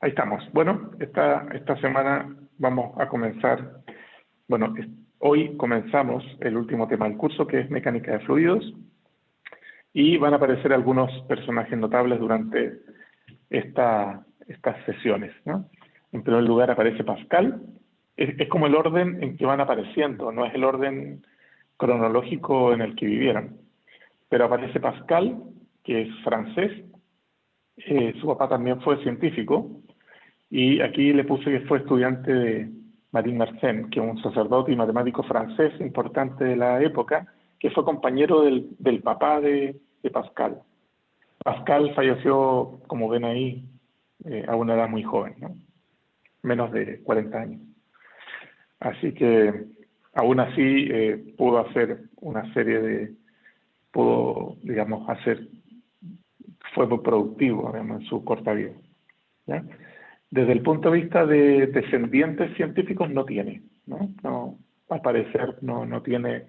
Ahí estamos. Bueno, esta semana vamos a comenzar, bueno, hoy comenzamos el último tema del curso, que es mecánica de fluidos, y van a aparecer algunos personajes notables durante estas sesiones, ¿no? En primer lugar aparece Pascal. Es como el orden en que van apareciendo, no es el orden cronológico en el que vivieron. Pero aparece Pascal, que es francés. Su papá también fue científico, y aquí le puse que fue estudiante de Marie Mersenne, que es un sacerdote y matemático francés importante de la época, que fue compañero del papá de Pascal. Pascal falleció, como ven ahí, a una edad muy joven, ¿no? Menos de 40 años. Así que, aún así, pudo hacer una serie pudo, digamos, fue muy productivo, digamos, en su corta vida, ¿ya? Desde el punto de vista de descendientes científicos no tiene, ¿no? No, al parecer no tiene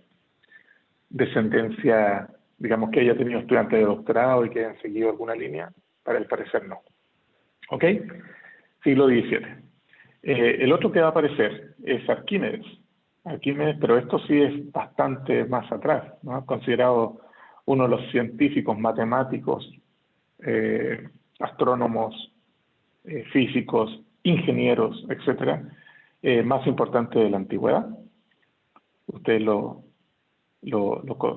descendencia, digamos, que haya tenido estudiantes de doctorado y que hayan seguido alguna línea, para el parecer no. ¿Ok? Siglo XVII. El otro que va a aparecer es Arquímedes. Arquímedes, pero esto sí es bastante más atrás, ¿no? Considerado uno de los científicos, matemáticos, astrónomos, físicos, ingenieros, etcétera, más importante de la antigüedad. Ustedes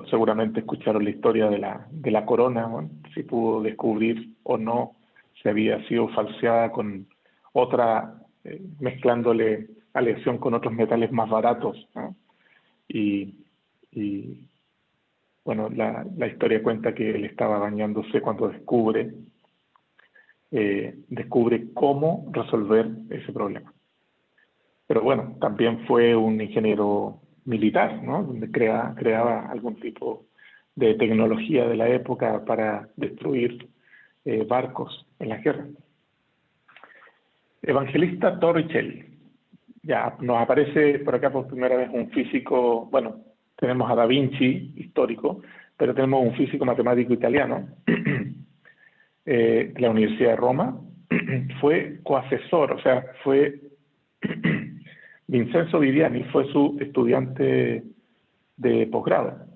seguramente escucharon la historia de la corona, ¿no? Si pudo descubrir o no si había sido falseada con otra, mezclándole aleación con otros metales más baratos, ¿no? Y bueno, la historia cuenta que él estaba bañándose cuando descubre cómo resolver ese problema. Pero bueno, también fue un ingeniero militar, ¿no? Donde creaba algún tipo de tecnología de la época para destruir barcos en la guerra. Evangelista Torricelli. Ya nos aparece por acá por primera vez un físico, bueno, tenemos a Da Vinci, histórico, pero tenemos un físico matemático italiano, de la Universidad de Roma. Fue coasesor, o sea, fue Vincenzo Viviani, fue su estudiante de posgrado.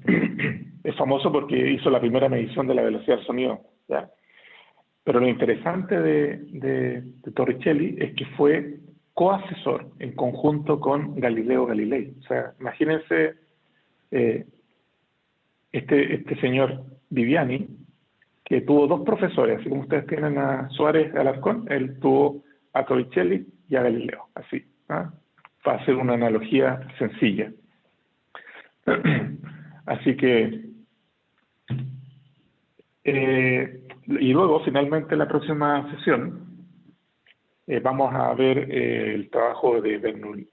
Es famoso porque hizo la primera medición de la velocidad del sonido, ¿ya? Pero lo interesante de Torricelli es que fue coasesor en conjunto con Galileo Galilei. O sea, imagínense, este señor Viviani, que tuvo dos profesores, así como ustedes tienen a Suárez Alarcón, él tuvo a Torricelli y a Galileo, así, ¿ah? Para hacer una analogía sencilla. Así que, y luego, finalmente, en la próxima sesión, vamos a ver el trabajo de Bernoulli.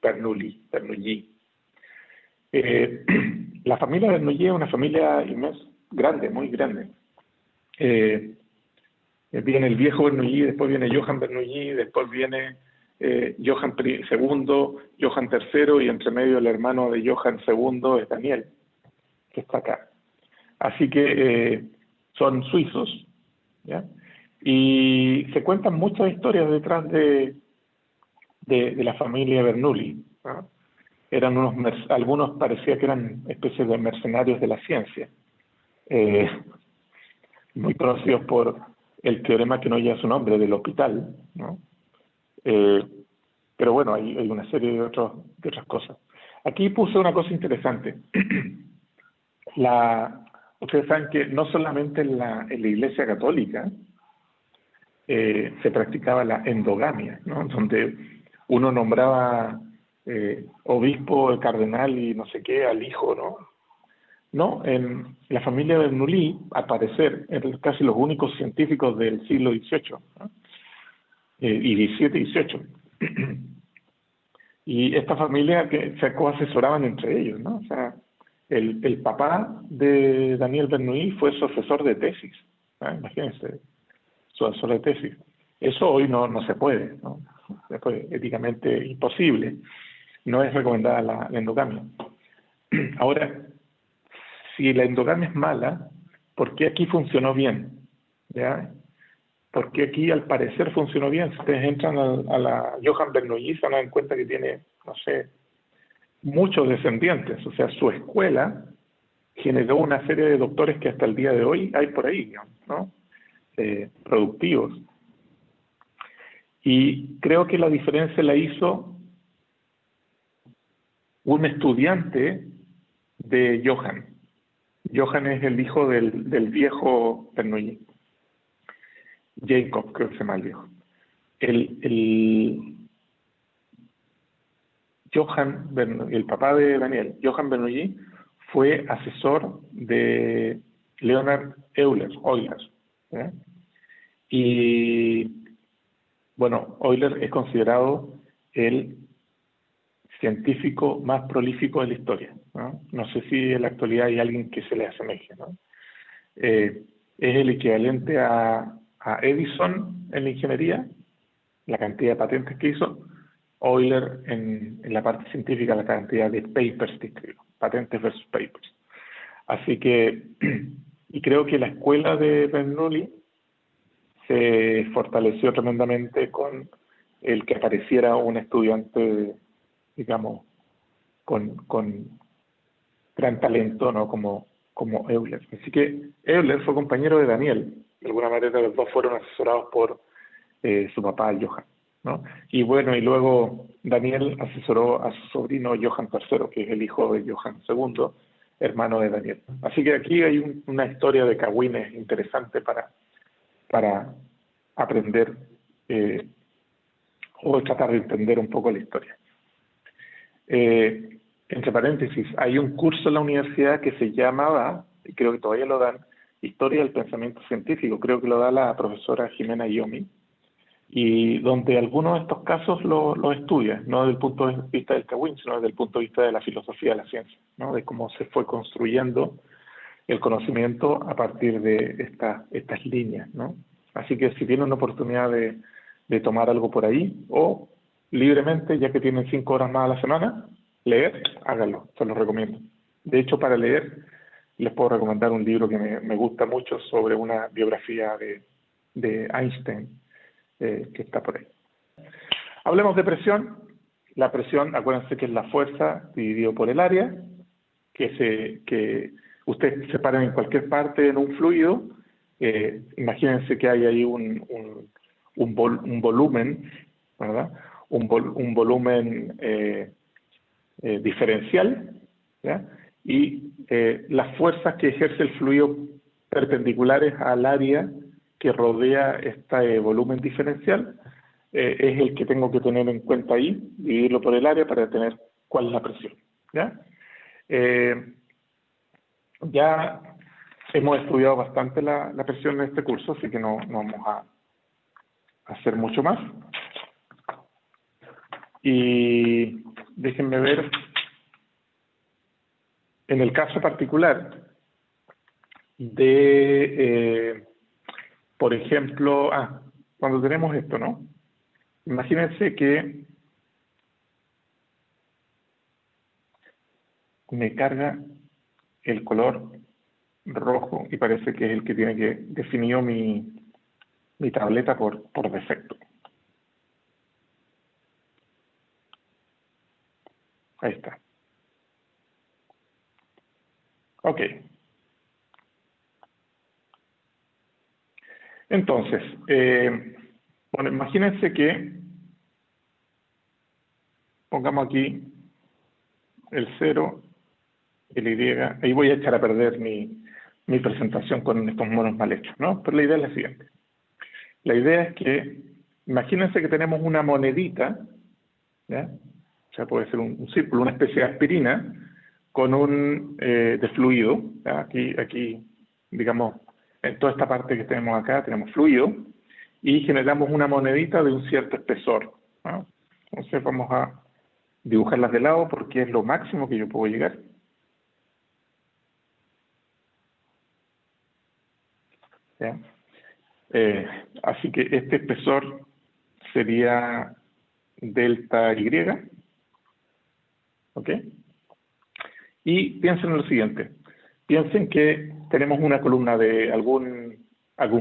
La familia Bernoulli es una familia inmensa, grande, muy grande. Viene el viejo Bernoulli, después viene Johann Bernoulli, después viene Johann II, Johann III, y entre medio el hermano de Johann II es Daniel, que está acá. Así que son suizos, ¿ya? Y se cuentan muchas historias detrás de la familia Bernoulli, ¿no? Algunos parecía que eran especies de mercenarios de la ciencia, muy conocidos por el teorema que no lleva su nombre, del hospital, ¿no? Pero bueno, hay una serie de otras cosas. Aquí puse una cosa interesante. Ustedes saben que no solamente en la Iglesia Católica se practicaba la endogamia, ¿no? Donde uno nombraba obispo, cardenal y no sé qué al hijo, ¿no? No, en la familia Bernoulli, al parecer, eran casi los únicos científicos del siglo XVIII, ¿no? Y XVII y XVIII. Y esta familia que se coasesoraban entre ellos, ¿no? O sea, el papá de Daniel Bernoulli fue su asesor de tesis, ¿no? Imagínense, su asesor de tesis. Eso hoy no se puede, ¿no? Es éticamente imposible. No es recomendada la endogamia. Ahora, si la endogamia es mala, ¿por qué aquí funcionó bien? ¿Ya? porque aquí al parecer funcionó bien. Si ustedes entran a la Johann Bernoulli, se van a dar cuenta que tiene, no sé, muchos descendientes. O sea, su escuela generó una serie de doctores que hasta el día de hoy hay por ahí, ¿no? Productivos. Y creo que la diferencia la hizo un estudiante de Johann. Johann es el hijo del viejo Bernoulli. Jacob, creo que se llama el viejo. El papá de Daniel, Johann Bernoulli, fue asesor de Leonhard Euler. ¿Eh? Y bueno, Euler es considerado el científico más prolífico de la historia, ¿no? No sé si en la actualidad hay alguien que se le asemeje, ¿no? Es el equivalente a Edison en la ingeniería, la cantidad de patentes que hizo, Euler en la parte científica, la cantidad de papers que escribió, patentes versus papers. Así que, y creo que la escuela de Bernoulli se fortaleció tremendamente con el que apareciera un estudiante, digamos, con gran talento, ¿no? Como Euler. Así que Euler fue compañero de Daniel. De alguna manera los dos fueron asesorados por su papá, Johann, ¿no? Y bueno, y luego Daniel asesoró a su sobrino Johann III, que es el hijo de Johann II, hermano de Daniel. Así que aquí hay una historia de cagüines interesante para aprender o tratar de entender un poco la historia. Entre paréntesis, hay un curso en la universidad que se llamaba, y creo que todavía lo dan, Historia del Pensamiento Científico, creo que lo da la profesora Jimena Yomi, y donde algunos de estos casos lo estudia, no desde el punto de vista del cagüín, sino desde el punto de vista de la filosofía de la ciencia, ¿no? De cómo se fue construyendo el conocimiento a partir de estas líneas, ¿no? Así que si tienen una oportunidad de tomar algo por ahí, o libremente, ya que tienen 5 horas más a la semana, leer, háganlo, se los recomiendo. De hecho, para leer, les puedo recomendar un libro que me gusta mucho sobre una biografía de Einstein, que está por ahí. Hablemos de presión. La presión, acuérdense que es la fuerza dividido por el área, que ustedes se paran en cualquier parte en un fluido. Imagínense que hay ahí un volumen, ¿verdad? Un volumen diferencial, ¿ya? Y las fuerzas que ejerce el fluido perpendiculares al área que rodea este volumen diferencial es el que tengo que tener en cuenta ahí, dividirlo por el área para determinar cuál es la presión, ¿ya? Ya hemos estudiado bastante la presión en este curso, así que no vamos a hacer mucho más. Y déjenme ver, en el caso particular de, por ejemplo, cuando tenemos esto, ¿no? Imagínense que me carga el color rojo y parece que es el que tiene que definir mi tableta por defecto. Ahí está. Ok. Entonces, bueno, imagínense que pongamos aquí el 0, el Y, ahí voy a echar a perder mi presentación con estos monos mal hechos, ¿no? Pero la idea es la siguiente. La idea es que, imagínense que tenemos una monedita, ¿ya? O sea, puede ser un círculo, una especie de aspirina, con de fluido, ¿ya? Aquí, digamos, en toda esta parte que tenemos acá, tenemos fluido, y generamos una monedita de un cierto espesor, ¿no? Entonces vamos a dibujarlas de lado porque es lo máximo que yo puedo llegar. ¿Ya? Así que este espesor sería delta Y, ¿ok? Y piensen en lo siguiente, piensen que tenemos una columna de algún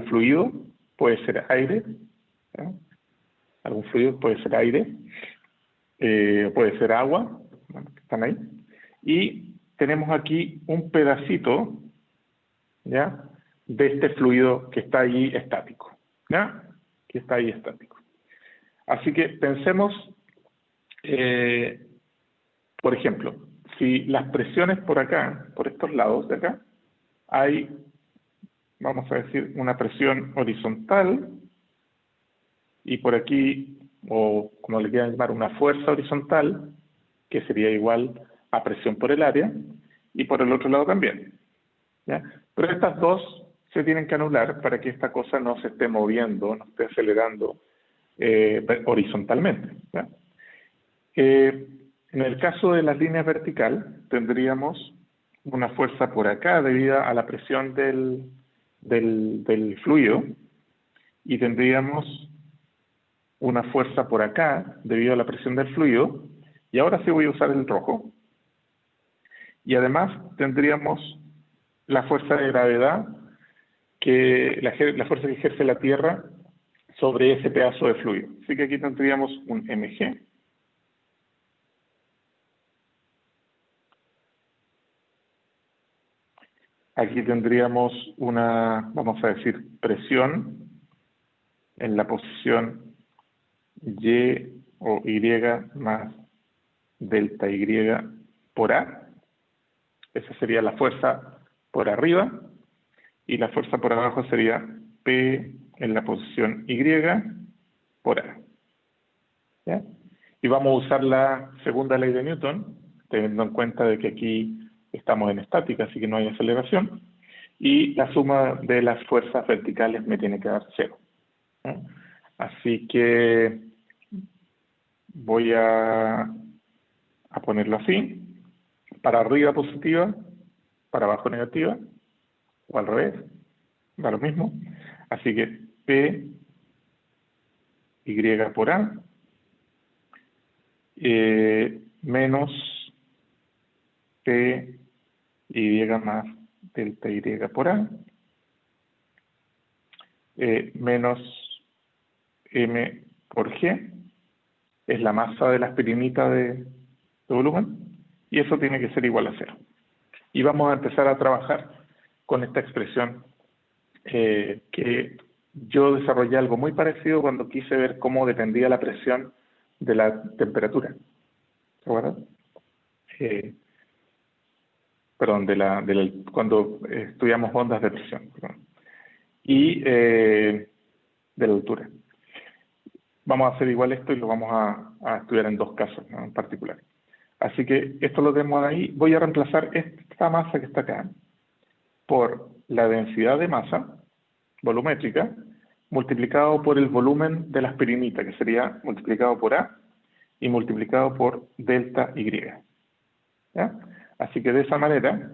fluido, puede ser aire, ¿ya? Algún fluido puede ser aire, puede ser agua, bueno, que están ahí. Y tenemos aquí un pedacito, ¿ya?, de este fluido que está ahí estático, ¿ya?, que está ahí estático. Así que pensemos, por ejemplo, si las presiones por acá, por estos lados de acá, hay, vamos a decir, una presión horizontal, y por aquí, o como le quieran llamar, una fuerza horizontal, que sería igual a presión por el área, y por el otro lado también, ¿ya? Pero estas dos se tienen que anular para que esta cosa no se esté moviendo, no esté acelerando horizontalmente, ¿ya? En el caso de las líneas vertical, tendríamos una fuerza por acá debido a la presión del fluido, y tendríamos una fuerza por acá debido a la presión del fluido, y ahora sí voy a usar el rojo, y además tendríamos la fuerza de gravedad, la fuerza que ejerce la Tierra sobre ese pedazo de fluido. Así que aquí tendríamos un mg, aquí tendríamos una, vamos a decir, presión en la posición y o y más delta y por a. Esa sería la fuerza por arriba, y la fuerza por abajo sería P en la posición Y por A, ¿ya? Y vamos a usar la segunda ley de Newton, teniendo en cuenta de que aquí estamos en estática, así que no hay aceleración, y la suma de las fuerzas verticales me tiene que dar 0, ¿ya? Así que voy a ponerlo así: para arriba positiva, para abajo negativa, o al revés, da lo mismo. Así que P Y por A menos P Y más delta Y por A menos M por G, es la masa de la aspirinita de volumen, y eso tiene que ser igual a 0. Y vamos a empezar a trabajar con esta expresión que yo desarrollé algo muy parecido cuando quise ver cómo dependía la presión de la temperatura. ¿Se acuerdan? Perdón, cuando estudiamos ondas de presión, perdón, y de la altura. Vamos a hacer igual esto y lo vamos a estudiar en dos casos, ¿no?, en particular. Así que esto lo tenemos ahí. Voy a reemplazar esta masa que está acá por la densidad de masa volumétrica multiplicado por el volumen de la aspirinita, que sería multiplicado por A y multiplicado por delta Y, ¿ya? Así que de esa manera,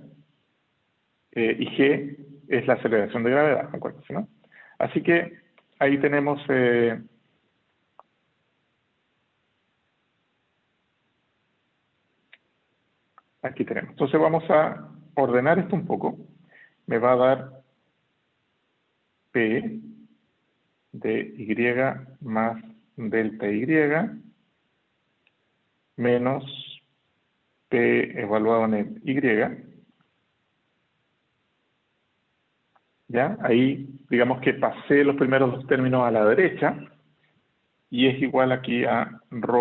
y G es la aceleración de gravedad, acuérdense, ¿no? Así que ahí tenemos, aquí tenemos. Entonces vamos a ordenar esto un poco. Me va a dar P de Y más delta Y menos P evaluado en el Y, ¿ya? Ahí, digamos que pasé los primeros dos términos a la derecha, y es igual aquí a ρ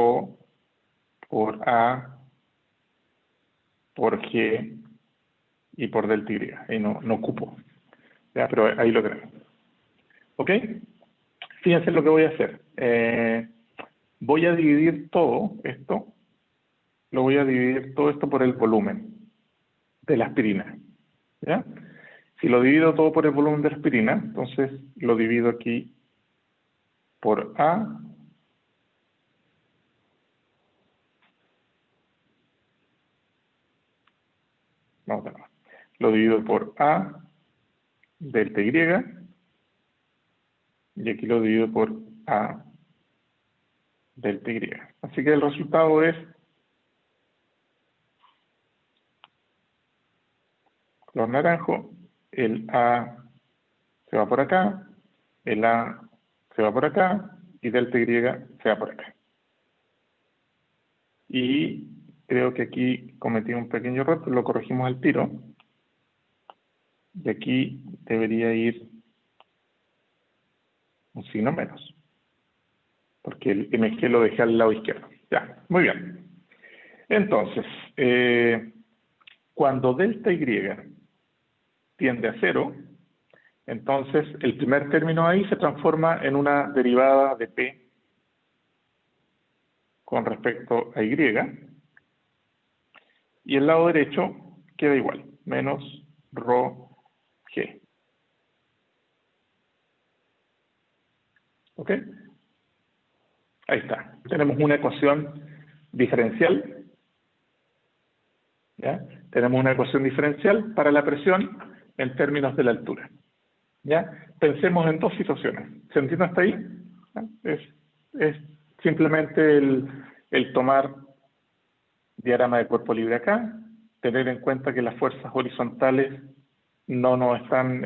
por A por G y por delta Y. Ahí no ocupo, ¿ya? Pero ahí lo tenemos. ¿Ok? Fíjense lo que voy a hacer. Voy a dividir todo esto, lo voy a dividir todo esto por el volumen de la aspirina, ¿ya? Si lo divido todo por el volumen de la aspirina, entonces lo divido aquí por A no, no, lo divido por A delta y aquí lo divido por A delta Y. Así que el resultado es color naranjo, el A se va por acá, el A se va por acá y delta Y se va por acá. Y creo que aquí cometí un pequeño error, pero lo corregimos al tiro. Y aquí debería ir un signo menos, porque el MG lo dejé al lado izquierdo. Ya, muy bien. Entonces, cuando delta Y tiende a 0, entonces el primer término ahí se transforma en una derivada de P con respecto a Y, y el lado derecho queda igual, menos rho G. ¿Ok? Ahí está. Tenemos una ecuación diferencial. ¿Ya? Tenemos una ecuación diferencial para la presión en términos de la altura. ¿Ya? Pensemos en dos situaciones. ¿Se entiende hasta ahí? ¿Ya? Es simplemente el tomar diagrama de cuerpo libre acá, tener en cuenta que las fuerzas horizontales no nos están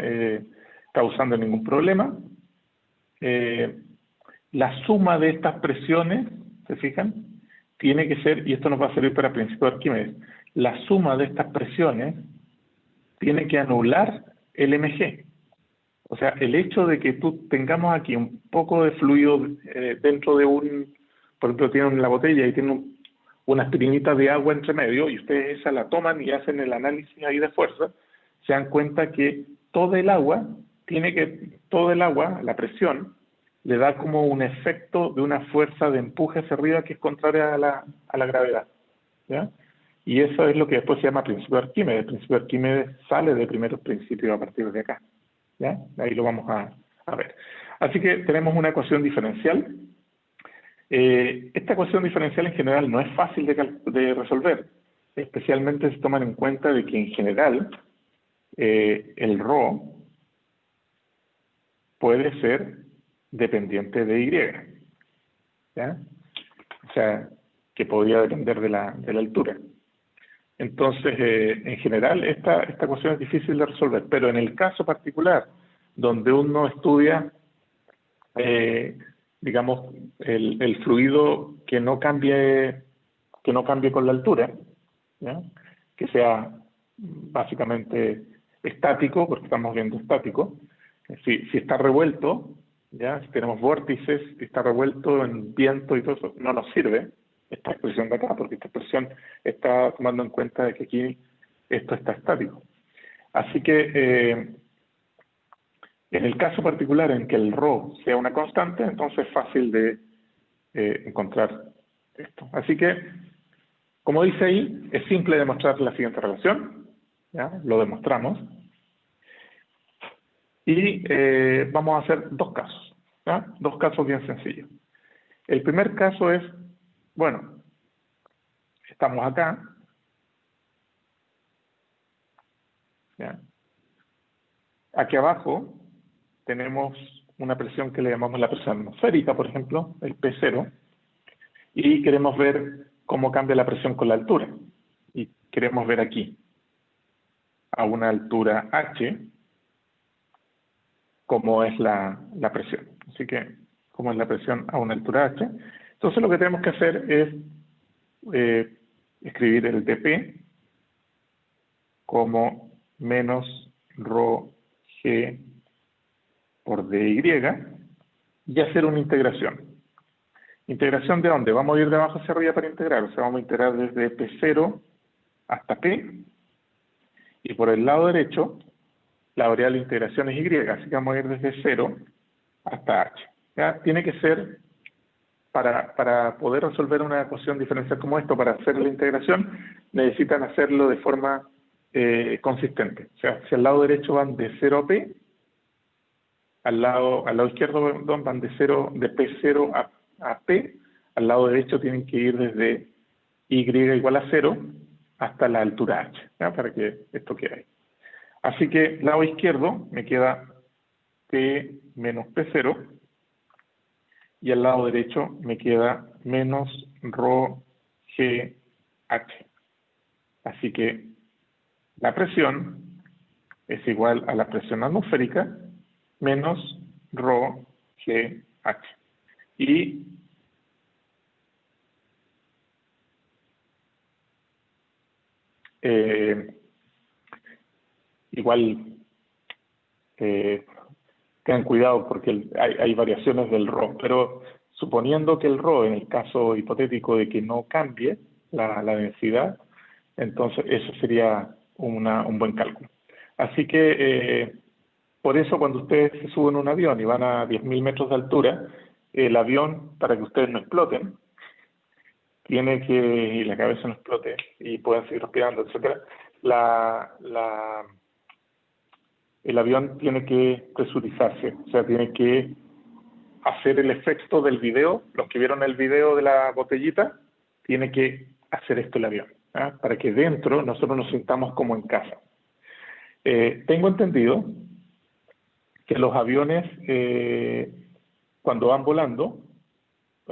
causando ningún problema. La suma de estas presiones, ¿se fijan? Tiene que ser, y esto nos va a servir para el principio de Arquímedes, la suma de estas presiones tiene que anular el MG. O sea, el hecho de que tú tengamos aquí un poco de fluido dentro de por ejemplo, tienen la botella y tienen unas tirinitas de agua entre medio, y ustedes esa la toman y hacen el análisis ahí de fuerza, se dan cuenta que todo el agua, la presión, le da como un efecto de una fuerza de empuje hacia arriba que es contraria a la gravedad. ¿Ya? Y eso es lo que después se llama principio de Arquímedes. El principio de Arquímedes sale de primeros principios a partir de acá. ¿Ya? Ahí lo vamos a ver. Así que tenemos una ecuación diferencial. Esta ecuación diferencial en general no es fácil de resolver, especialmente si toman en cuenta de que en general el ρ puede ser dependiente de Y. ¿Ya? O sea, que podría depender de la altura. Entonces, en general, esta ecuación es difícil de resolver, pero en el caso particular, donde uno estudia, digamos, el fluido que no cambie con la altura, ¿ya? Que sea básicamente estático, porque estamos viendo estático. Si está revuelto, ¿ya? Si tenemos vórtices, si está revuelto en viento y todo eso, no nos sirve esta expresión de acá, porque esta expresión está tomando en cuenta de que aquí esto está estático. Así que en el caso particular en que el ρ sea una constante, entonces es fácil de encontrar esto. Así que, como dice ahí, es simple demostrar la siguiente relación. ¿Ya? Lo demostramos. Y vamos a hacer dos casos. ¿Ya? Dos casos bien sencillos. El primer caso es, bueno, estamos acá. ¿Ya? Aquí abajo tenemos una presión que le llamamos la presión atmosférica, por ejemplo, el P0, y queremos ver cómo cambia la presión con la altura. Y queremos ver aquí, a una altura h, cómo es la presión. Así que, cómo es la presión a una altura h. Entonces lo que tenemos que hacer es escribir el dP como menos rho g por dy y hacer una integración. ¿Integración de dónde? Vamos a ir de abajo hacia arriba para integrar. O sea, vamos a integrar desde P0 hasta P. Y por el lado derecho, la variable de integración es Y. Así que vamos a ir desde 0 hasta H. ¿Ya? Tiene que ser, para poder resolver una ecuación diferencial como esto, para hacer la integración, necesitan hacerlo de forma consistente. O sea, si al lado derecho van de 0 a P, al lado izquierdo van de P0 a P, al lado derecho tienen que ir desde Y igual a 0 hasta la altura H, ¿ya? Para que esto quede ahí. Así que lado izquierdo me queda P menos P0 y al lado derecho me queda menos rho GH. Así que la presión es igual a la presión atmosférica menos rho g h. Y igual tengan cuidado porque hay variaciones del rho, pero suponiendo que el rho, en el caso hipotético de que no cambie la densidad, entonces eso sería un buen cálculo. Así que por eso cuando ustedes se suben a un avión y van a 10.000 metros de altura, el avión, para que ustedes no exploten, tiene que, y la cabeza no explote y puedan seguir respirando, etcétera, el avión tiene que presurizarse, o sea, tiene que hacer el efecto del video. Los que vieron el video de la botellita, tiene que hacer esto el avión, ¿ah? Para que dentro nosotros nos sintamos como en casa. Tengo entendido que los aviones, cuando van volando,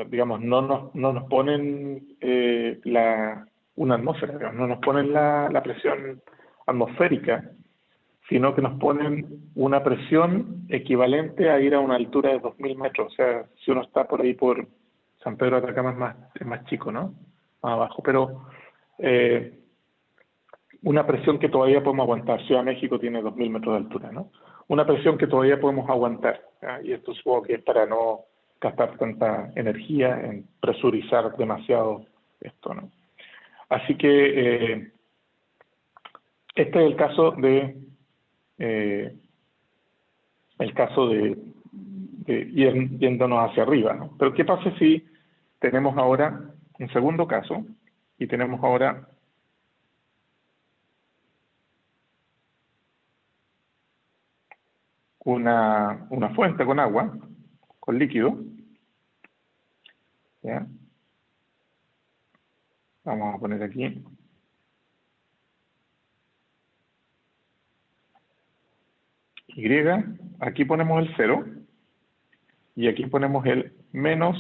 digamos, no nos ponen una atmósfera, digamos, no nos ponen la presión atmosférica, sino que nos ponen una presión equivalente a ir a una altura de 2.000 metros. O sea, si uno está por ahí por San Pedro de Atacama es más chico, ¿no? Más abajo, pero una presión que todavía podemos aguantar. Ciudad de México tiene 2.000 metros de altura, ¿no? Una presión que todavía podemos aguantar, ¿ya? Y esto supongo que es para no gastar tanta energía en presurizar demasiado esto, ¿no? Así que este es el caso de ir yéndonos hacia arriba, ¿no? Pero ¿qué pasa si tenemos ahora un segundo caso y tenemos ahora una fuente con agua, con líquido, ¿ya? Vamos a poner aquí Y, aquí ponemos el 0 y aquí ponemos el menos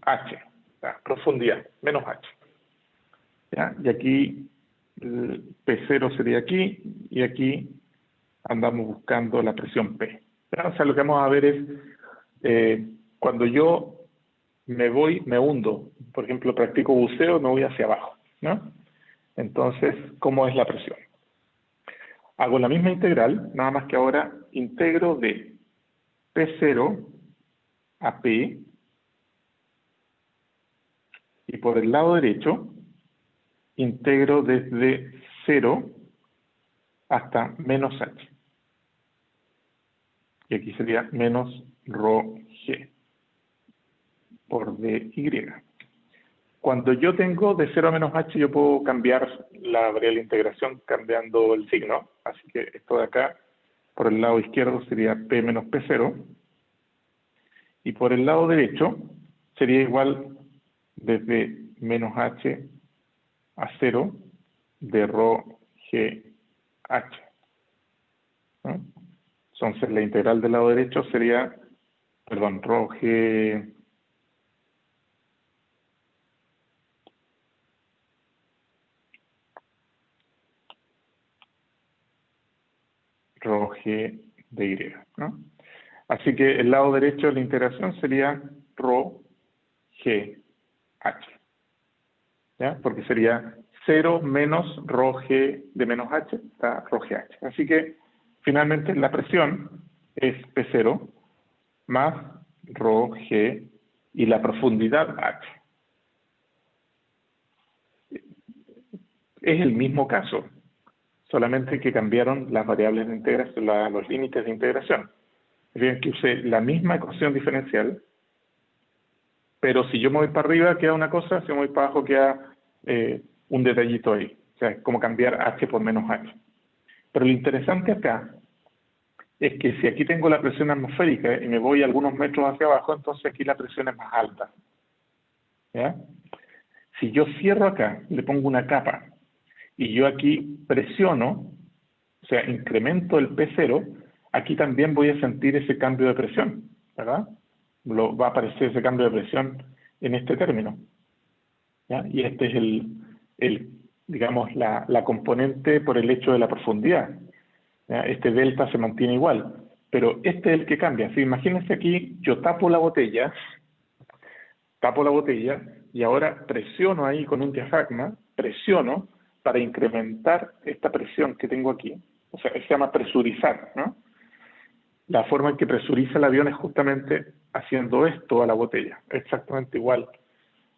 H, ¿ya? Profundidad, menos H, ¿ya? Y aquí el P0 sería aquí y aquí andamos buscando la presión P, ¿ya? O sea, lo que vamos a ver es cuando yo me hundo, por ejemplo, practico buceo, me voy hacia abajo, ¿no? Entonces, ¿cómo es la presión? Hago la misma integral, nada más que ahora integro de P0 a P, y por el lado derecho integro desde 0 hasta menos H. Y aquí sería menos rho G por dy. Cuando yo tengo de 0 a menos H, yo puedo cambiar la variable de integración cambiando el signo. Así que esto de acá, por el lado izquierdo, sería P menos P0. Y por el lado derecho, sería igual desde menos H a 0 de rho G H, ¿no? Entonces, la integral del lado derecho sería, perdón, rho G de Y, ¿no? Así que el lado derecho de la integración sería rho G H, ¿ya? Porque sería 0 menos rho G de menos H, está rho G H. Así que finalmente la presión es P0 más rho G y la profundidad H. Es el mismo caso, solamente que cambiaron las variables de integración, los límites de integración. Fíjense que usé la misma ecuación diferencial, pero si yo me voy para arriba queda una cosa, si me voy para abajo queda un detallito ahí. O sea, es como cambiar H por menos H. Pero lo interesante acá es que si aquí tengo la presión atmosférica y me voy algunos metros hacia abajo, entonces aquí la presión es más alta, ¿ya? Si yo cierro acá, le pongo una capa, y yo aquí presiono, o sea, incremento el P0, aquí también voy a sentir ese cambio de presión, ¿verdad? Va a aparecer ese cambio de presión en este término, ¿ya? Y este es digamos, la componente por el hecho de la profundidad, ¿ya? Este delta se mantiene igual, pero este es el que cambia. Si imagínense aquí, yo tapo la botella y ahora presiono ahí con un diafragma, presiono para incrementar esta presión que tengo aquí. O sea, se llama presurizar, ¿no? La forma en que presuriza el avión es justamente haciendo esto a la botella, exactamente igual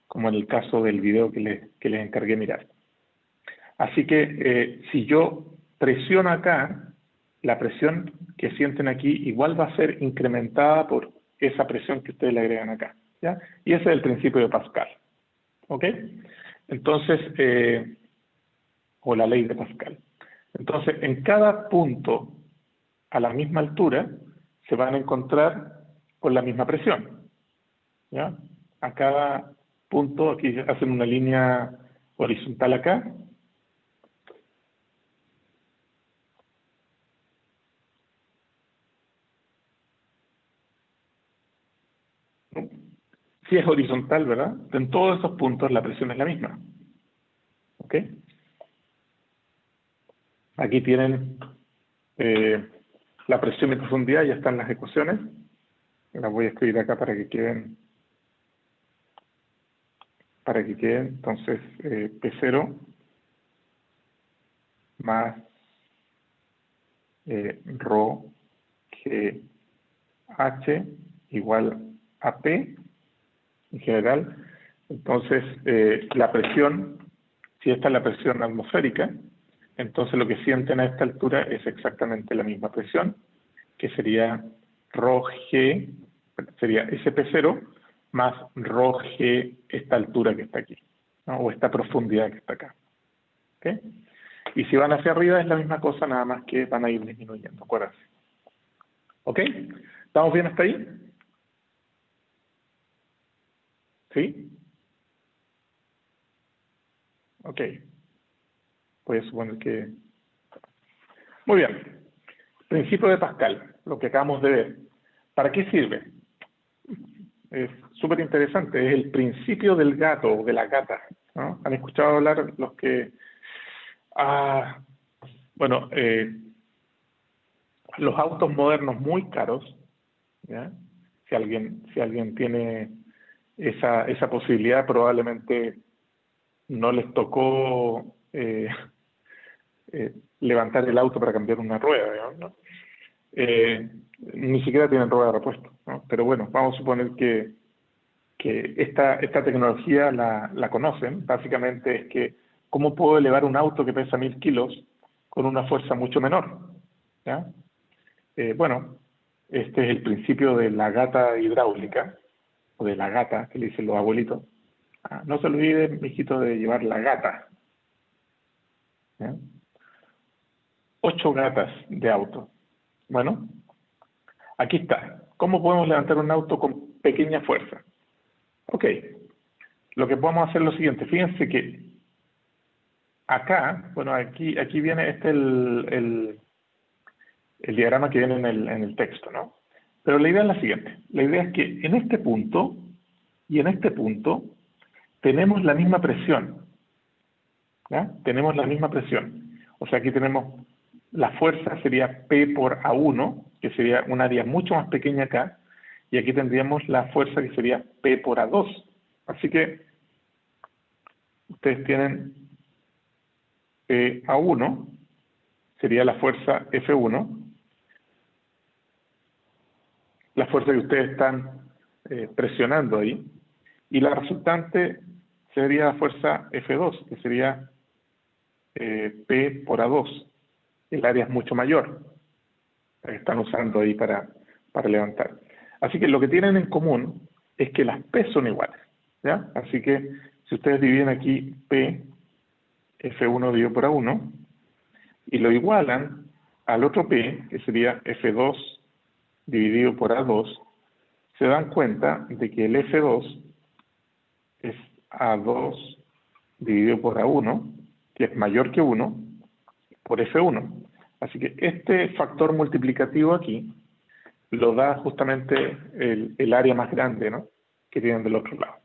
como en el caso del video que les encargué mirar. Así que si yo presiono acá, la presión que sienten aquí igual va a ser incrementada por esa presión que ustedes le agregan acá, ¿ya? Y ese es el principio de Pascal, ¿ok? Entonces, o la ley de Pascal. Entonces, en cada punto a la misma altura se van a encontrar con la misma presión, ¿ya? A cada punto, aquí hacen una línea horizontal acá. Si es horizontal, ¿verdad? En todos esos puntos la presión es la misma. ¿Ok? Aquí tienen la presión y profundidad, ya están las ecuaciones. Las voy a escribir acá para que queden. Entonces, P0 más rho G H igual a P en general. Entonces, la presión, si esta es la presión atmosférica, entonces lo que sienten a esta altura es exactamente la misma presión, que sería rho G, sería SP0 más rho G esta altura que está aquí, ¿no? O esta profundidad que está acá. ¿Okay? Y si van hacia arriba es la misma cosa, nada más que van a ir disminuyendo, acuérdense. ¿Ok? ¿Estamos bien hasta ahí? ¿Sí? Ok. Voy a suponer que... Muy bien. Principio de Pascal, lo que acabamos de ver. ¿Para qué sirve? Es súper interesante. Es el principio del gato o de la gata, ¿no? ¿Han escuchado hablar los que... bueno, los autos modernos muy caros, ¿ya? Si alguien tiene esa posibilidad, probablemente no les tocó levantar el auto para cambiar una rueda, digamos, ¿no? Ni siquiera tienen rueda de repuesto, ¿no? Pero bueno, vamos a suponer que esta tecnología la conocen. Básicamente es que cómo puedo elevar un auto que pesa 1000 kilos con una fuerza mucho menor, ¿ya? Bueno, este es el principio de la gata hidráulica, o de la gata, que le dicen los abuelitos. No se olviden, mijito, de llevar la gata, ¿ya? 8 gatas de auto. Bueno, aquí está. ¿Cómo podemos levantar un auto con pequeña fuerza? Ok, lo que podemos hacer es lo siguiente. Fíjense que acá, bueno, aquí viene el diagrama que viene en el texto, ¿no? Pero la idea es la siguiente. La idea es que en este punto y en este punto tenemos la misma presión, ¿ya? Tenemos la misma presión. O sea, aquí tenemos la fuerza sería P por A1, que sería un área mucho más pequeña acá, y aquí tendríamos la fuerza que sería P por A2. Así que ustedes tienen P A1, sería la fuerza F1, la fuerza que ustedes están presionando ahí, y la resultante sería la fuerza F2, que sería P por A2. El área es mucho mayor, la que están usando ahí para levantar. Así que lo que tienen en común es que las P son iguales, ¿ya? Así que si ustedes dividen aquí P, F1 dividido por A1, y lo igualan al otro P, que sería F2 dividido por A2, se dan cuenta de que el F2 es A2 dividido por A1, que es mayor que 1, por F1. Así que este factor multiplicativo aquí lo da justamente el área más grande, ¿no?, que tienen del otro lado.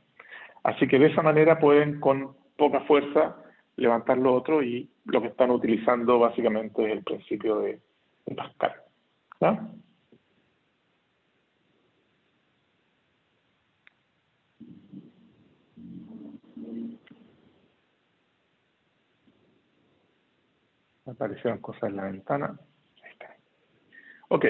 Así que de esa manera pueden con poca fuerza levantar lo otro, y lo que están utilizando básicamente es el principio de Pascal, ¿no? Aparecieron cosas en la ventana. Ahí está. Ok.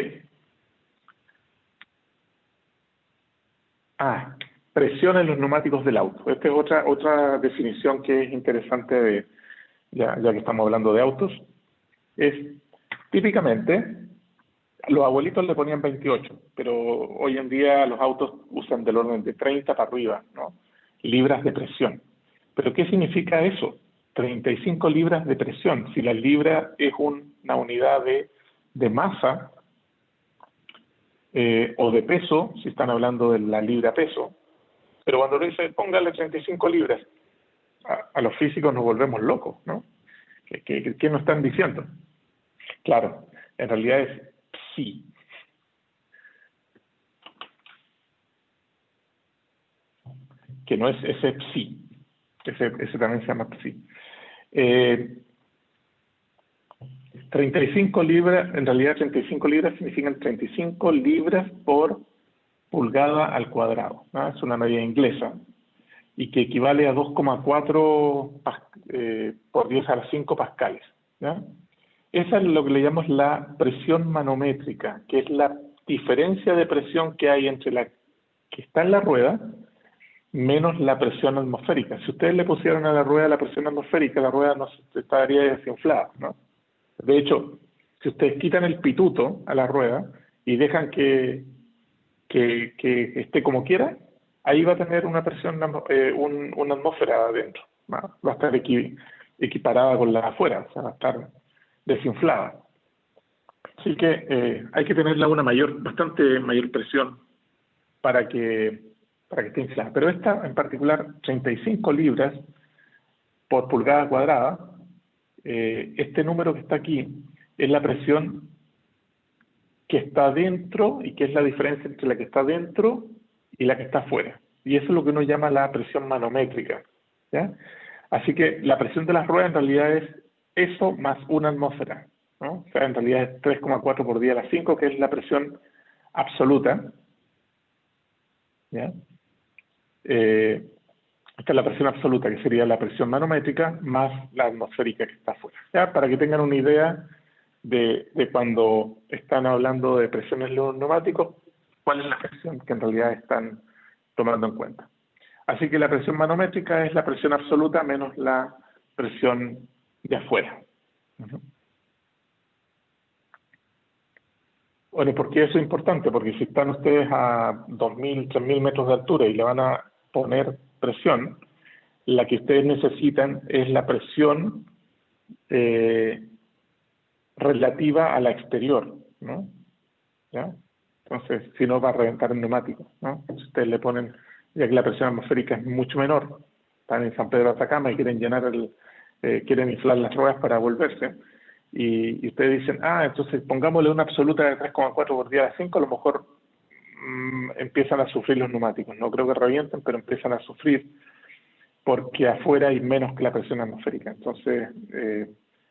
Presión en los neumáticos del auto. Esta es otra definición que es interesante ya que estamos hablando de autos. Es típicamente, los abuelitos le ponían 28, pero hoy en día los autos usan del orden de 30 para arriba, ¿no? Libras de presión. ¿Pero qué significa eso? 35 libras de presión. Si la libra es una unidad de masa o de peso, si están hablando de la libra peso, pero cuando uno dice póngale 35 libras, a los físicos nos volvemos locos, ¿no? ¿Qué nos están diciendo? Claro, en realidad es psi. Que no es ese psi. Ese también se llama psi. 35 libras, en realidad 35 libras significan 35 libras por pulgada al cuadrado, ¿no? Es una medida inglesa y que equivale a 2,4 por 10 a la 5 pascales, ¿ya? Esa es lo que le llamamos la presión manométrica, que es la diferencia de presión que hay entre la que está en la rueda menos la presión atmosférica. Si ustedes le pusieran a la rueda la presión atmosférica, la rueda no estaría desinflada, ¿no? De hecho, si ustedes quitan el pituto a la rueda y dejan que esté como quiera, ahí va a tener una presión, una atmósfera adentro. Va a estar equiparada con la de afuera, o sea, va a estar desinflada. Así que hay que tenerla bastante mayor presión para que esté inflada. Pero esta en particular, 35 libras por pulgada cuadrada, este número que está aquí es la presión que está dentro y que es la diferencia entre la que está dentro y la que está afuera. Y eso es lo que uno llama la presión manométrica, ¿ya? Así que la presión de las ruedas en realidad es eso más una atmósfera, ¿no? O sea, en realidad es 3,4 por 10 a la 5, que es la presión absoluta, ¿ya? Esta es la presión absoluta, que sería la presión manométrica más la atmosférica que está afuera, ¿ya? Para que tengan una idea de cuando están hablando de presiones en los neumáticos, cuál es la presión que en realidad están tomando en cuenta. Así que la presión manométrica es la presión absoluta menos la presión de afuera. Bueno, ¿por qué eso es importante? Porque si están ustedes a 2.000, 3.000 metros de altura y le van a poner presión, la que ustedes necesitan es la presión relativa a la exterior, ¿no? ¿Ya? Entonces, si no, va a reventar el neumático, ¿no? Si ustedes le ponen, ya que la presión atmosférica es mucho menor, están en San Pedro de Atacama y quieren quieren inflar las ruedas para volverse, y ustedes dicen, entonces pongámosle una absoluta de 3,4 por 10 a la 5, a lo mejor empiezan a sufrir los neumáticos. No creo que revienten, pero empiezan a sufrir porque afuera hay menos que la presión atmosférica. Entonces,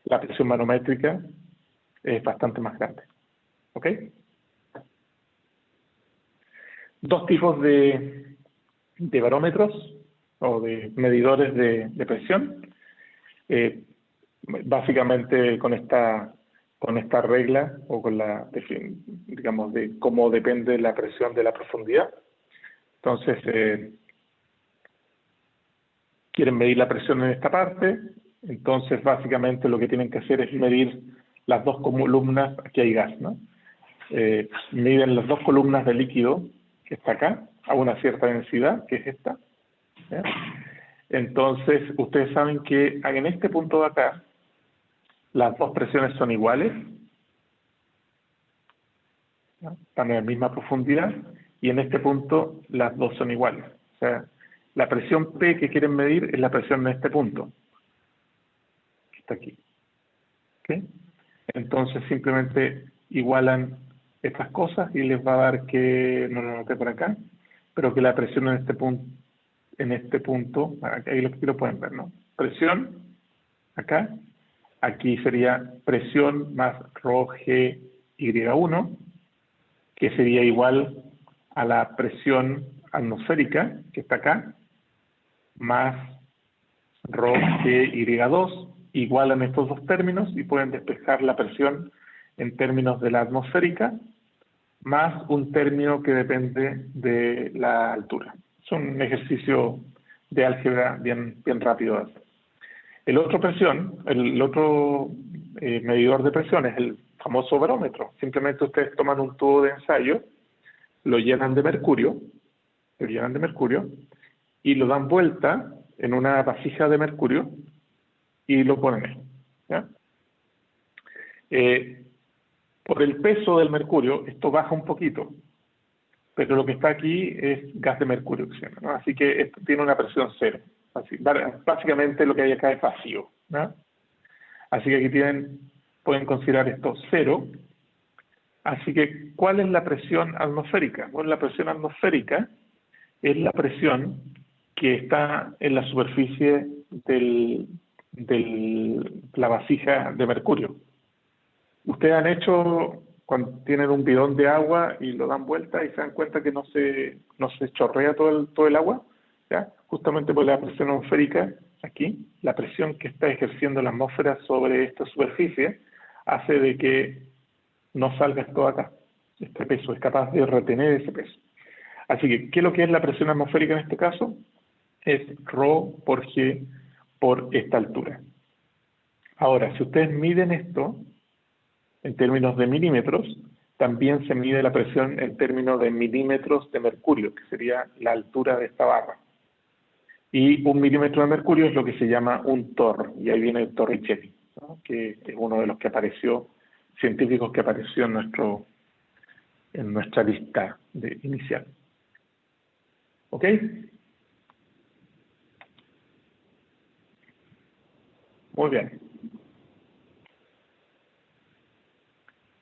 la presión manométrica es bastante más grande. ¿Ok? Dos tipos de barómetros o de medidores de presión. Básicamente con esta regla o con digamos, de cómo depende la presión de la profundidad. Entonces, quieren medir la presión en esta parte, entonces básicamente lo que tienen que hacer es medir las dos columnas, aquí hay gas, ¿no? Miden las dos columnas de líquido que está acá, a una cierta densidad, que es esta, ¿ya? Entonces, ustedes saben que en este punto de acá, las dos presiones son iguales, ¿no? Están en la misma profundidad, y en este punto las dos son iguales. O sea, la presión P que quieren medir es la presión en este punto, que está aquí. ¿Okay? Entonces simplemente igualan estas cosas y les va a dar que, no lo anoté por acá, pero que la presión en este punto, ahí lo pueden ver, ¿no? Presión, acá, aquí sería presión más rho G Y1, que sería igual a la presión atmosférica, que está acá, más rho G Y2, igualan estos dos términos y pueden despejar la presión en términos de la atmosférica, más un término que depende de la altura. Es un ejercicio de álgebra bien rápido de hacer. El otro medidor de presión es el famoso barómetro. Simplemente ustedes toman un tubo de ensayo, lo llenan de mercurio, y lo dan vuelta en una vasija de mercurio y lo ponen ahí, ¿ya? Por el peso del mercurio, esto baja un poquito, pero lo que está aquí es gas de mercurio, ¿no? Así que esto tiene una presión cero. Básicamente lo que hay acá es vacío, ¿no? Así que aquí pueden considerar esto cero. Así que, ¿cuál es la presión atmosférica? Bueno, la presión atmosférica es la presión que está en la superficie de la vasija de mercurio. Ustedes han hecho, cuando tienen un bidón de agua y lo dan vuelta y se dan cuenta que no se chorrea todo el agua, ¿ya? Justamente por la presión atmosférica, aquí, la presión que está ejerciendo la atmósfera sobre esta superficie hace de que no salga esto acá. Este peso es capaz de retener ese peso. Así que, ¿qué es lo que es la presión atmosférica en este caso? Es ρ por G por esta altura. Ahora, si ustedes miden esto en términos de milímetros, también se mide la presión en términos de milímetros de mercurio, que sería la altura de esta barra. Y 1 milímetro de mercurio es lo que se llama un torr, y ahí viene el Torricelli, ¿no? Que es uno de los científicos que apareció en nuestra lista inicial. ¿Ok? Muy bien.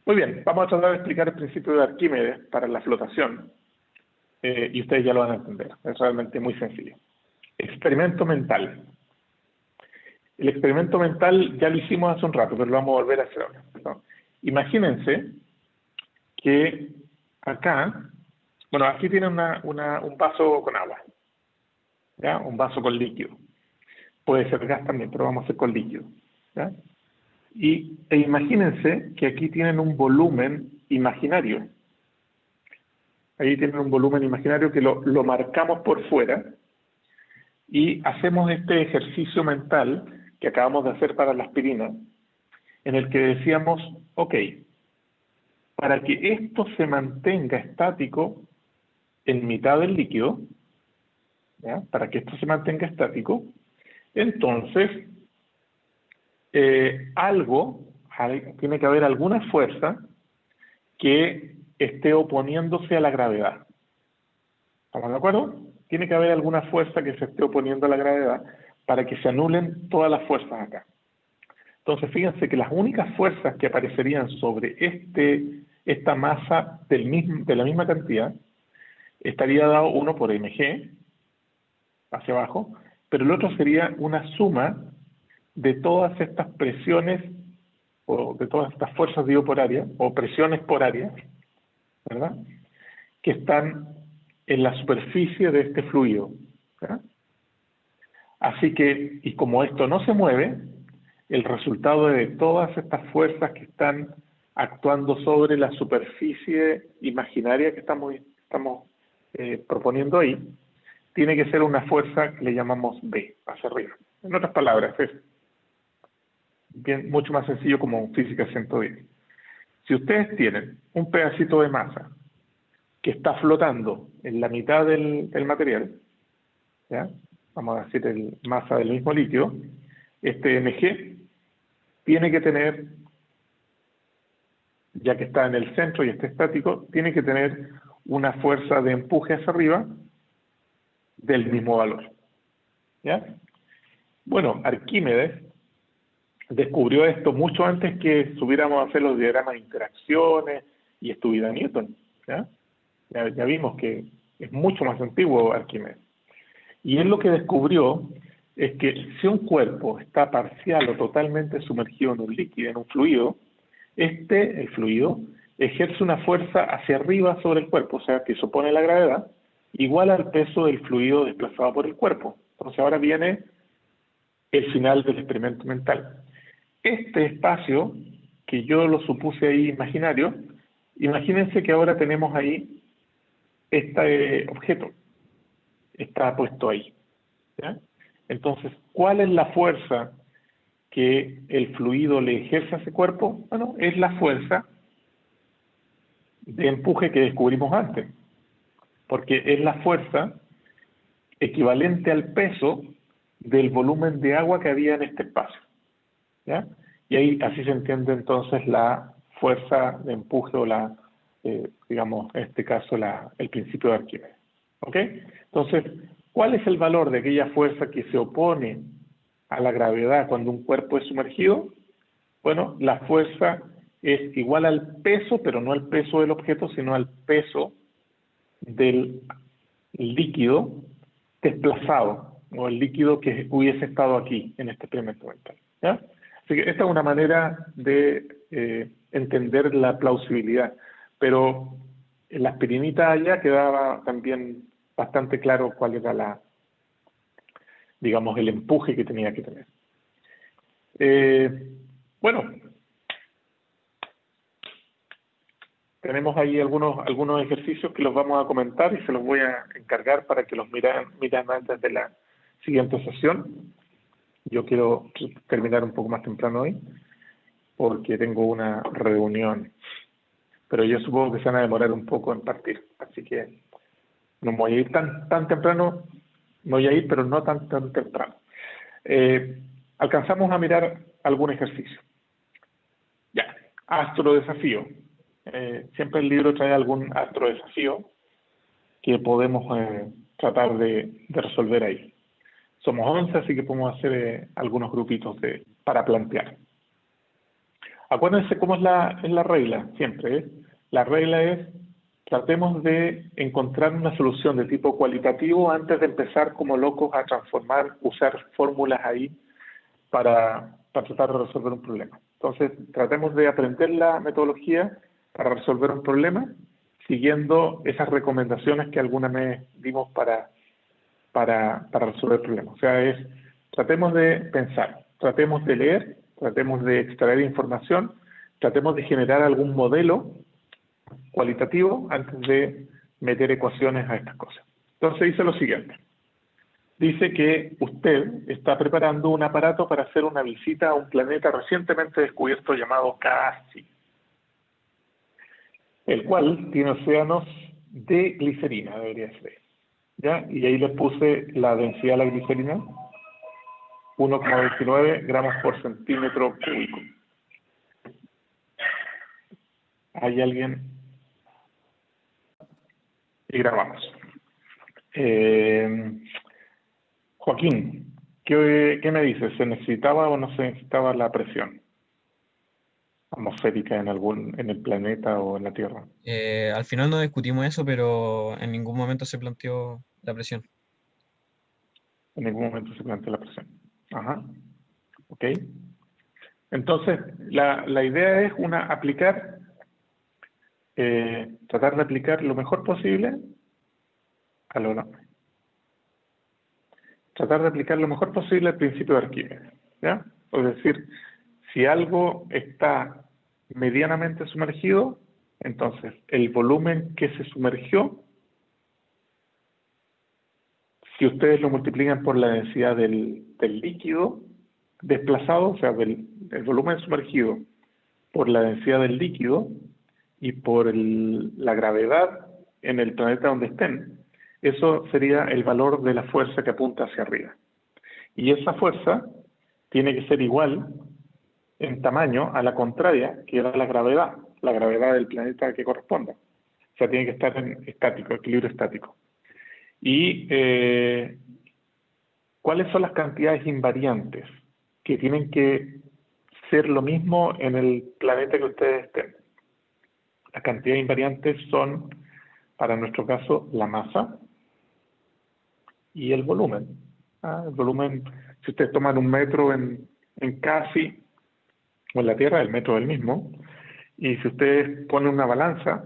Muy bien, vamos a tratar de explicar el principio de Arquímedes para la flotación, y ustedes ya lo van a entender. Es realmente muy sencillo. Experimento mental. El experimento mental ya lo hicimos hace un rato, pero lo vamos a volver a hacer ahora, ¿no? Imagínense que acá, bueno, aquí tienen un vaso con agua, ¿ya? Un vaso con líquido. Puede ser gas también, pero vamos a hacer con líquido, ¿ya? E imagínense que aquí tienen un volumen imaginario. Ahí tienen un volumen imaginario que lo marcamos por fuera y hacemos este ejercicio mental que acabamos de hacer para la aspirina, en el que decíamos, ok, para que esto se mantenga estático en mitad del líquido, ¿ya? Para que esto se mantenga estático, entonces tiene que haber alguna fuerza que esté oponiéndose a la gravedad. ¿Estamos de acuerdo? Tiene que haber alguna fuerza que se esté oponiendo a la gravedad para que se anulen todas las fuerzas acá. Entonces, fíjense que las únicas fuerzas que aparecerían sobre esta masa de la misma cantidad estaría dado uno por mg, hacia abajo, pero el otro sería una suma de todas estas presiones o de todas estas fuerzas por área o presiones por área, ¿verdad? Que están en la superficie de este fluido, ¿verdad? Así que, y como esto no se mueve, el resultado de todas estas fuerzas que están actuando sobre la superficie imaginaria que estamos proponiendo ahí, tiene que ser una fuerza que le llamamos B, hacia arriba. En otras palabras, es mucho más sencillo como física 110. Si ustedes tienen un pedacito de masa que está flotando en la mitad del material, ¿ya? Vamos a decir masa del mismo líquido, este mg tiene que tener, ya que está en el centro y está estático, tiene que tener una fuerza de empuje hacia arriba del mismo valor, ¿ya? Bueno, Arquímedes descubrió esto mucho antes que subiéramos a hacer los diagramas de interacciones y estudiar a Newton, ¿ya? Ya vimos que es mucho más antiguo Arquímedes. Y él lo que descubrió es que si un cuerpo está parcial o totalmente sumergido en un líquido, en un fluido, el fluido, ejerce una fuerza hacia arriba sobre el cuerpo, o sea, que se opone a la gravedad, igual al peso del fluido desplazado por el cuerpo. Entonces ahora viene el final del experimento mental. Este espacio, que yo lo supuse ahí imaginario, imagínense que ahora tenemos ahí este objeto, está puesto ahí, ¿ya? Entonces, ¿cuál es la fuerza que el fluido le ejerce a ese cuerpo? Bueno, es la fuerza de empuje que descubrimos antes, porque es la fuerza equivalente al peso del volumen de agua que había en este espacio, ¿ya? Y ahí así se entiende entonces la fuerza de empuje o digamos, en este caso, el principio de Arquímedes. ¿Ok? Entonces, ¿cuál es el valor de aquella fuerza que se opone a la gravedad cuando un cuerpo es sumergido? Bueno, la fuerza es igual al peso, pero no al peso del objeto, sino al peso del líquido desplazado, o el líquido que hubiese estado aquí en este experimento mental, ¿ya? Así que esta es una manera de entender la plausibilidad, pero en la aspirinita allá quedaba también bastante claro cuál era digamos, el empuje que tenía que tener. Bueno, tenemos ahí algunos ejercicios que los vamos a comentar y se los voy a encargar para que los miran antes de la siguiente sesión. Yo quiero terminar un poco más temprano hoy porque tengo una reunión, pero yo supongo que se van a demorar un poco en partir, así que no me voy a ir tan temprano, me voy a ir, pero no tan temprano. Alcanzamos a mirar algún ejercicio. Ya, astrodesafío. Siempre el libro trae algún astrodesafío que podemos tratar de resolver ahí. Somos 11, así que podemos hacer algunos grupitos para plantear. Acuérdense cómo es la regla, siempre. La regla es, tratemos de encontrar una solución de tipo cualitativo antes de empezar como locos a usar fórmulas ahí para tratar de resolver un problema. Entonces, tratemos de aprender la metodología para resolver un problema, siguiendo esas recomendaciones que alguna vez dimos para resolver problemas. O sea, tratemos de pensar, tratemos de leer, tratemos de extraer información, tratemos de generar algún modelo cualitativo antes de meter ecuaciones a estas cosas. Entonces dice lo siguiente. Dice que usted está preparando un aparato para hacer una visita a un planeta recientemente descubierto llamado Cassini, el cual tiene océanos de glicerina, debería ser. ¿Ya? Y ahí les puse la densidad de la glicerina, 1,29 gramos por centímetro cúbico. ¿Hay alguien? Y grabamos. Joaquín, ¿qué me dices? ¿Se necesitaba o no se necesitaba la presión atmosférica en el planeta o en la Tierra? Al final no discutimos eso, pero en ningún momento se planteó la presión. En ningún momento se plantea la presión. Ajá. Ok. Entonces, la idea es tratar de aplicar lo mejor posible a lo tratar de aplicar lo mejor posible el principio de Arquímedes, ¿ya? Es decir, si algo está medianamente sumergido, entonces el volumen que se sumergió, si ustedes lo multiplican por la densidad del líquido desplazado, o sea, del volumen sumergido por la densidad del líquido y por la gravedad en el planeta donde estén, eso sería el valor de la fuerza que apunta hacia arriba. Y esa fuerza tiene que ser igual en tamaño a la contraria que da la gravedad del planeta que corresponda. O sea, tiene que estar en equilibrio estático. Y ¿cuáles son las cantidades invariantes que tienen que ser lo mismo en el planeta que ustedes estén? Las cantidades invariantes son, para nuestro caso, la masa y el volumen. El volumen, si ustedes toman un metro en casi, o en la Tierra, el metro es el mismo, y si ustedes ponen una balanza,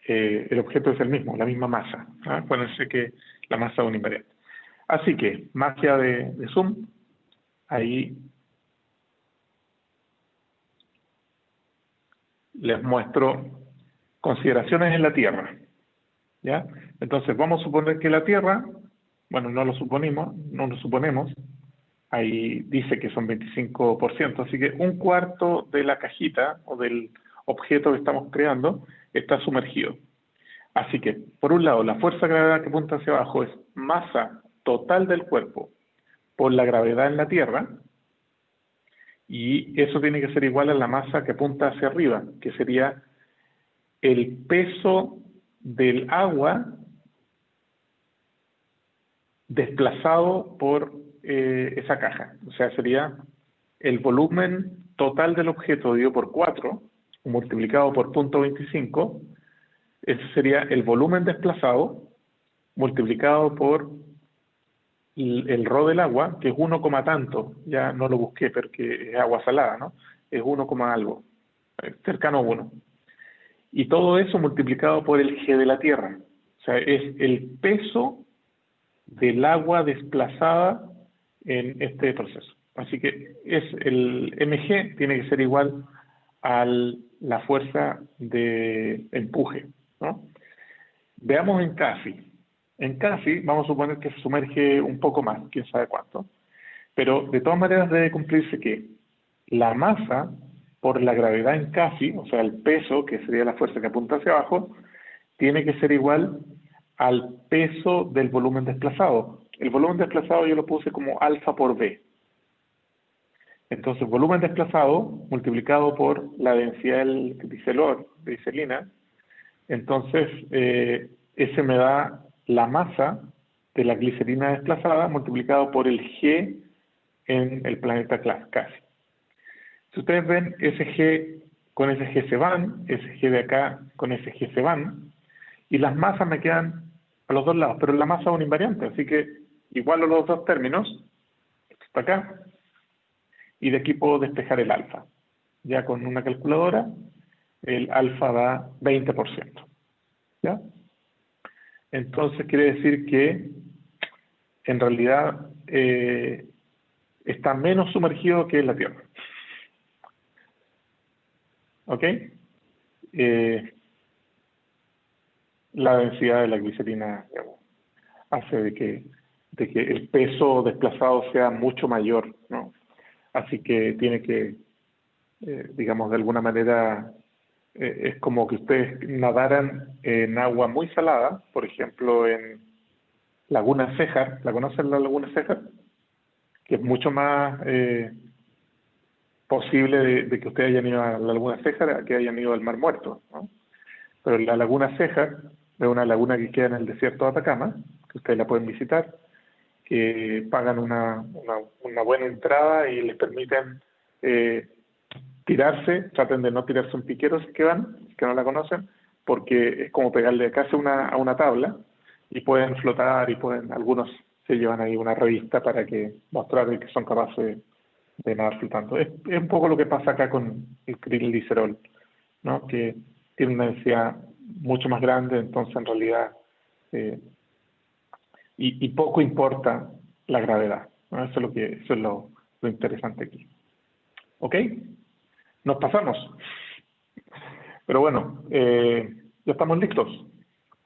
el objeto es el mismo, la misma masa. Acuérdense que la masa es un invariante. Así que, magia de Zoom, ahí les muestro consideraciones en la Tierra, ¿ya? Entonces, vamos a suponer que la Tierra, bueno, no lo suponemos, ahí dice que son 25%, así que un cuarto de la cajita o del objeto que estamos creando está sumergido. Así que, por un lado, la fuerza de gravedad que apunta hacia abajo es masa total del cuerpo por la gravedad en la Tierra, y eso tiene que ser igual a la masa que apunta hacia arriba, que sería el peso del agua desplazado por esa caja. O sea, sería el volumen total del objeto dividido por 4, multiplicado por 0.25. Ese sería el volumen desplazado multiplicado por el rho del agua, que es 1, tanto, ya no lo busqué porque es agua salada, ¿no? Es 1, algo, cercano a 1. Y todo eso multiplicado por el G de la Tierra. O sea, es el peso del agua desplazada en este proceso. Así que es el mg tiene que ser igual a la fuerza de empuje, ¿no? Veamos en CASI. En CASI vamos a suponer que se sumerge un poco más, quién sabe cuánto, pero de todas maneras debe cumplirse que la masa por la gravedad en CASI, o sea, el peso, que sería la fuerza que apunta hacia abajo, tiene que ser igual al peso del volumen desplazado. El volumen desplazado yo lo puse como alfa por B. Entonces, volumen desplazado multiplicado por la densidad del glicerina, entonces ese me da la masa de la glicerina desplazada multiplicado por el G en el planeta casi. Si ustedes ven, ese G con ese G se van, ese G de acá con ese G se van, y las masas me quedan a los dos lados, pero la masa es un invariante, así que igual a los dos términos, esto está acá, y de aquí puedo despejar el alfa. Ya con una calculadora, el alfa da 20%. ¿Ya? Entonces quiere decir que en realidad está menos sumergido que la Tierra. ¿Ok? La densidad de la glicerina, digamos, hace de que el peso desplazado sea mucho mayor, ¿no? Así que tiene que, digamos, de alguna manera, es como que ustedes nadaran en agua muy salada, por ejemplo, en Laguna Céjar. ¿La conocen, la Laguna Céjar? Que es mucho más posible de que ustedes hayan ido a la Laguna Céjar a que hayan ido al Mar Muerto, ¿no? Pero la Laguna Céjar es una laguna que queda en el desierto de Atacama, que ustedes la pueden visitar, que pagan una buena entrada y les permiten tirarse, traten de no tirarse un piquero si que van, que no la conocen, porque es como pegarle casi a una tabla y pueden flotar y algunos se llevan ahí una revista para que mostrar que son capaces de nadar flotando. Es un poco lo que pasa acá con el glicerol, ¿no? Que tiene una densidad mucho más grande, entonces en realidad y poco importa la gravedad, ¿no? Eso es lo interesante aquí. ¿Ok? Nos pasamos. Pero bueno, ya estamos listos.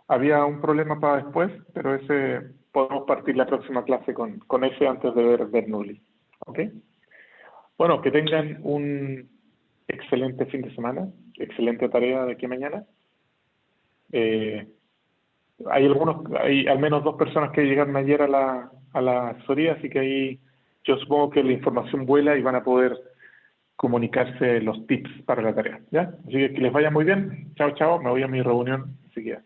Había un problema para después, pero ese podemos partir la próxima clase con ese antes de ver Bernoulli. ¿Ok? Bueno, que tengan un excelente fin de semana, excelente tarea de aquí a mañana. Hay al menos 2 personas que llegaron ayer a la asesoría, así que ahí yo supongo que la información vuela y van a poder comunicarse los tips para la tarea, ¿ya? Así que les vaya muy bien. Chao, chao. Me voy a mi reunión enseguida.